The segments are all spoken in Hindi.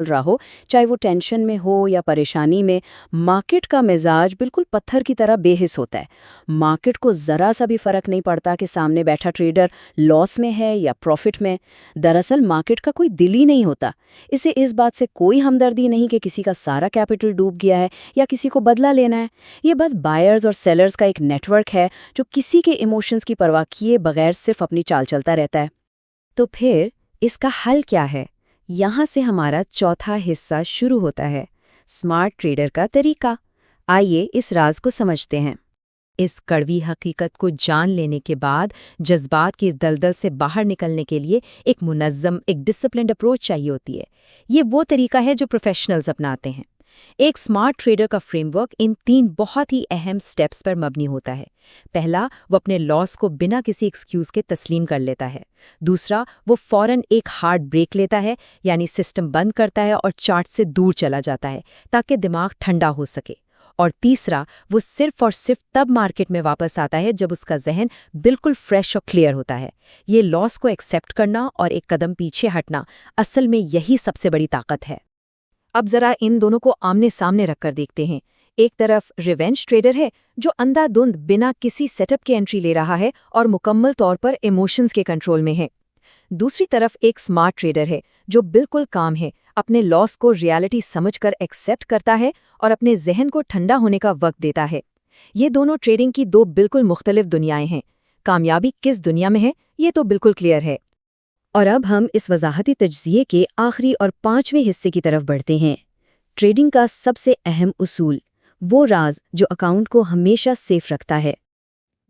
रहा हो, चाहे वो टेंशन में हो या परेशानी में, मार्केट का मिजाज बिल्कुल पत्थर की तरह बेहिस होता है। मार्केट को ज़रा सा भी फर्क नहीं पड़ता कि सामने बैठा ट्रेडर लॉस में है या प्रॉफिट में। दरअसल मार्केट का कोई दिल ही नहीं होता। इसे इस बात से कोई हमदर्दी नहीं कि किसी का सारा कैपिटल डूब गया है या किसी को बदला लेना है। ये बस बायर्स और सेलर्स का एक नेटवर्क है जो किसी के इमोशंस की परवाह किए बगैर सिर्फ अपनी चाल चलता रहता है। तो फिर इसका हल क्या है? यहाँ से हमारा चौथा हिस्सा शुरू होता है, स्मार्ट ट्रेडर का तरीका। आइए इस राज को समझते हैं। इस कड़वी हकीकत को जान लेने के बाद जज्बात की इस दलदल से बाहर निकलने के लिए एक मुनज़्ज़म, एक डिसिप्लिन्ड अप्रोच चाहिए होती है। ये वो तरीका है जो प्रोफेशनल्स अपनाते हैं। एक स्मार्ट ट्रेडर का फ्रेमवर्क इन 3 बहुत ही अहम स्टेप्स पर मबनी होता है। पहला, वो अपने लॉस को बिना किसी एक्सक्यूज के तस्लीम कर लेता है। दूसरा, वो फौरन एक हार्ड ब्रेक लेता है, यानी सिस्टम बंद करता है और चार्ट से दूर चला जाता है ताकि दिमाग ठंडा हो सके। और तीसरा, वो सिर्फ और सिर्फ तब मार्केट में वापस आता है जब उसका जहन बिल्कुल फ्रेश और क्लियर होता है। ये लॉस को एक्सेप्ट करना और एक कदम पीछे हटना, असल में यही सबसे बड़ी ताकत है। अब जरा इन दोनों को आमने सामने रखकर देखते हैं। एक तरफ रिवेंज ट्रेडर है जो अंधाधुंध बिना किसी सेटअप के एंट्री ले रहा है और मुकम्मल तौर पर इमोशंस के कंट्रोल में है। दूसरी तरफ एक स्मार्ट ट्रेडर है जो बिल्कुल काम है, अपने लॉस को रियलिटी समझकर एक्सेप्ट करता है और अपने जहन को ठंडा होने का वक्त देता है। ये दोनों ट्रेडिंग की 2 बिल्कुल मुख्तलिफ दुनियाएं हैं। कामयाबी किस दुनिया में है, ये तो बिल्कुल क्लियर है। और अब हम इस वजाहती तज्ज़िये के आखिरी और 5वें हिस्से की तरफ बढ़ते हैं, ट्रेडिंग का सबसे अहम उसूल, वो राज जो अकाउंट को हमेशा सेफ रखता है।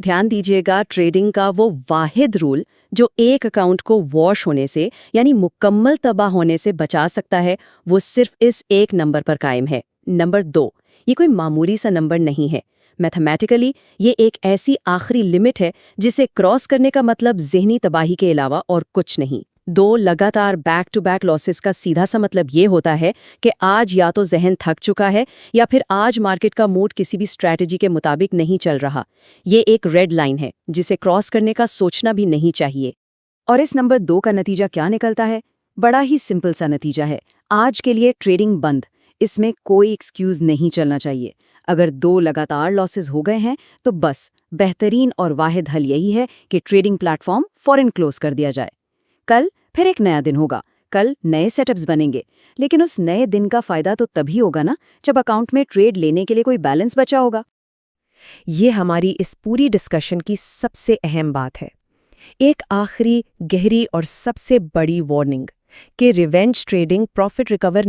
ध्यान दीजिएगा, ट्रेडिंग का वो वाहिद रूल जो एक अकाउंट को वॉश होने से यानी मुकम्मल तबाह होने से बचा सकता है, वो सिर्फ इस एक नंबर पर कायम है, नंबर 2। ये कोई मामूली सा नंबर नहीं है। मैथमेटिकली ये एक ऐसी आखिरी लिमिट है जिसे क्रॉस करने का मतलब ज़हनी तबाही के अलावा और कुछ नहीं। 2 लगातार बैक टू बैक लॉसेस का सीधा सा मतलब ये होता है कि आज या तो जहन थक चुका है या फिर आज मार्केट का मूड किसी भी स्ट्रैटेजी के मुताबिक नहीं चल रहा। ये एक रेड लाइन है जिसे क्रॉस करने का सोचना भी नहीं चाहिए। और इस नंबर 2 का नतीजा क्या निकलता है? बड़ा ही सिंपल सा नतीजा है, आज के लिए ट्रेडिंग बंद। इसमें कोई एक्सक्यूज नहीं चलना चाहिए। अगर 2 लगातार लॉसेस हो गए हैं तो बस बेहतरीन और वाहिद हल यही है कि ट्रेडिंग प्लेटफॉर्म फौरन क्लोज कर दिया जाए। कल फिर एक नया दिन होगा, कल नए सेटअप्स बनेंगे, लेकिन उस नए दिन का फायदा तो तभी होगा ना जब अकाउंट में ट्रेड लेने के लिए कोई बैलेंस बचा होगा। ये हमारी इस पूरी डिस्कशन की सबसे अहम बात है। एक आखिरी, गहरी और सबसे बड़ी वार्निंग कि रिवेंज ट्रेडिंग प्रॉफिट रिकवर